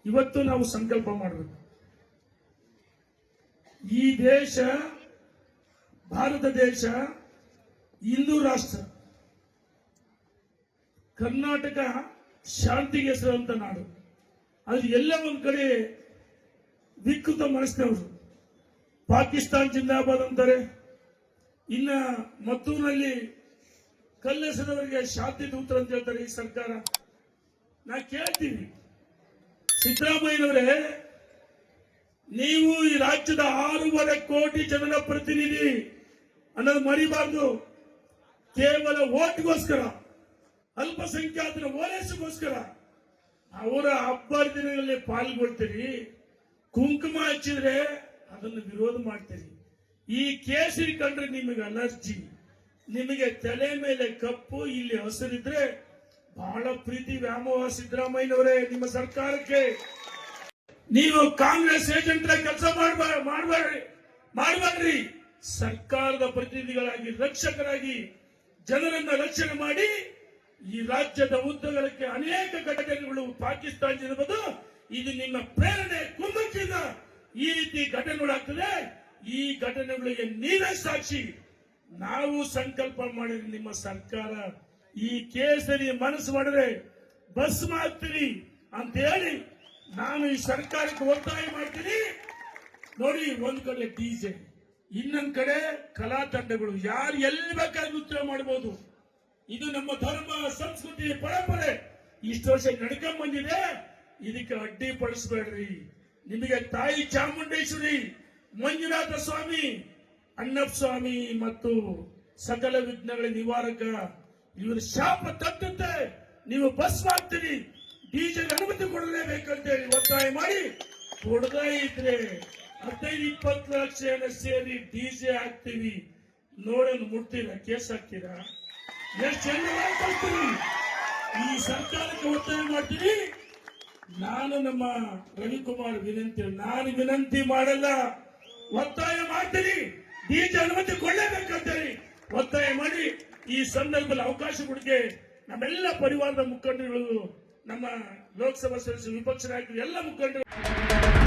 ಇವತ್ತು ನಾವು ಸಂಕಲ್ಪ ಮಾಡಬೇಕು. ಈ ದೇಶ, ಭಾರತ ದೇಶ ಹಿಂದೂ ರಾಷ್ಟ್ರ. ಕರ್ನಾಟಕ ಶಾಂತಿಗೆ ಹೆಸರಂತ ನಾಡು. ಆದ್ರೆ ಎಲ್ಲ ಒಂದ್ ಕಡೆ ವಿಕೃತ ಮನಸ್ಸಿನವರು ಪಾಕಿಸ್ತಾನ್ ಜಿಂದಾಬಾದ್ ಅಂತಾರೆ. ಇನ್ನ ಮದ್ದೂರಿನಲ್ಲಿ ಕಲ್ಲೆಸೆದವರಿಗೆ ಶಾಂತಿ ದೂತರು ಅಂತ ಹೇಳ್ತಾರೆ ಈ ಸರ್ಕಾರ. ನಾ ಕೇಳ್ತೀವಿ, ಸಿದ್ದರಾಮಯ್ಯನವರೇ, ನೀವು ಈ ರಾಜ್ಯದ 6.5 ಕೋಟಿ ಜನರ ಪ್ರತಿನಿಧಿ ಅನ್ನೋದು ಮರಿಬಾರ್ದು. ಕೇವಲ ಓಟ್ಗೋಸ್ಕರ, ಅಲ್ಪಸಂಖ್ಯಾತರ ಓಲೈಸಿಗೋಸ್ಕರ ಅವರ ಹಬ್ಬದ ದಿನಗಳಲ್ಲಿ ಪಾಲ್ಗೊಳ್ತೀರಿ. ಕುಂಕುಮ ಹಚ್ಚಿದ್ರೆ ಅದನ್ನು ವಿರೋಧ ಮಾಡ್ತೀರಿ. ಈ ಕೇಸರಿ ಕಂಡ್ರೆ ನಿಮಗೆ ಅಲರ್ಜಿ. ನಿಮಗೆ ತಲೆ ಮೇಲೆ ಕಪ್ಪು, ಇಲ್ಲಿ ಹಸಿರಿದ್ರೆ ಬಹಳ ಪ್ರೀತಿ ವ್ಯಾಮೋಹ. ಸಿದ್ದರಾಮಯ್ಯನವರೇ, ನಿಮ್ಮ ಸರ್ಕಾರಕ್ಕೆ ನೀವು ಕಾಂಗ್ರೆಸ್ ಏಜೆಂಟ್ ಕೆಲಸ ಮಾಡಬೇಡ್ರಿ. ಸರ್ಕಾರದ ಪ್ರತಿನಿಧಿಗಳಾಗಿ, ರಕ್ಷಕರಾಗಿ ಜನರನ್ನ ರಕ್ಷಣೆ ಮಾಡಿ. ಈ ರಾಜ್ಯದ ಉದ್ದಗಲಕ್ಕೆ ಅನೇಕ ಘಟನೆಗಳು ಪಾಕಿಸ್ತಾನದ ಇದು ನಿಮ್ಮ ಪ್ರೇರಣೆ, ಕುಮ್ಮಕ್ಕಿಂದ ಈ ರೀತಿ ಘಟನೆಗಳಾಗ್ತದೆ. ಈ ಘಟನೆಗಳಿಗೆ ನೀವೇ ಸಾಕ್ಷಿ. ನಾವು ಸಂಕಲ್ಪ ಮಾಡಿದ್ರೆ ನಿಮ್ಮ ಸರ್ಕಾರ ಈ ಕೇಸರಿ ಮನಸ್ಸು ಮಾಡಿದ್ರೆ ಬಸ್ ಮಾಡ್ತೀರಿ ಅಂತ ಹೇಳಿ ನಾನು ಈ ಸರ್ಕಾರಕ್ಕೆ ಒತ್ತಾಯ ಮಾಡ್ತೀನಿ. ನೋಡಿ, ಒಂದ್ ಕಡೆ ಡಿಜೆ, ಇನ್ನೊಂದ್ ಕಡೆ ಕಲಾ ತಂಡಗಳು, ಯಾರು ಎಲ್ಲಿ ಬೇಕಾದ್ರೂ ನೃತ್ಯ ಮಾಡಬಹುದು. ಇದು ನಮ್ಮ ಧರ್ಮ, ಸಂಸ್ಕೃತಿ, ಪರಂಪರೆ ಇಷ್ಟು ವರ್ಷ ನಡ್ಕೊಂಡ್ ಬಂದಿದೆ. ಇದಕ್ಕೆ ಅಡ್ಡಿ ಪಡಿಸಬೇಡ್ರಿ. ನಿಮಗೆ ತಾಯಿ ಚಾಮುಂಡೇಶ್ವರಿ, ಮಂಜುನಾಥ ಸ್ವಾಮಿ, ಅಣ್ಣಪ್ಪ ಸ್ವಾಮಿ ಮತ್ತು ಸಕಲ ವಿಘ್ನಗಳ ನಿವಾರಕ ಇವರ ಶಾಪ ತಟ್ಟುತ್ತೆ. ನೀವು ಬಸ್ ಮಾಡ್ತೀರಿ, ಡಿಜೆಗೆ ಅನುಮತಿ ಕೊಡಲೇಬೇಕಂತೇಳಿ ಒತ್ತಾಯ ಮಾಡಿ, ಕೊಡದೇ ಇದ್ರೆ 15-20 ಲಕ್ಷ ಸೇರಿ ಡಿಜೆ ಹಾಕ್ತೀವಿ. ನೋಡೋಣ, ಮುಟ್ತೀರಾ? ಕೇಸ್ ಹಾಕ್ತೀರಾ? ಎಷ್ಟು ಚೆಂದ ಕಳ್ತೀವಿ. ಈ ಸರ್ಕಾರಕ್ಕೆ ಒತ್ತಾಯ ಮಾಡ್ತೀನಿ. ನಾನು ನಮ್ಮ ರವಿಕುಮಾರ್ ನಾನು ವಿನಂತಿ ಮಾಡಲ್ಲ, ಒತ್ತಾಯ ಮಾಡ್ತೀನಿ. ಡಿಜೆ ಅನುಮತಿ ಕೊಡಲೇಬೇಕಂತೇಳಿ ಒತ್ತಾಯ ಮಾಡಿ ಈ ಸಂದರ್ಭದಲ್ಲಿ ಅವಕಾಶ ಕೊಡಿಗೆ ನಮ್ಮೆಲ್ಲ ಪರಿವಾರದ ಮುಖಂಡರುಗಳು, ನಮ್ಮ ಲೋಕಸಭಾ ಸದಸ್ಯರು, ವಿಪಕ್ಷ ನಾಯಕರು, ಎಲ್ಲ ಮುಖಂಡರು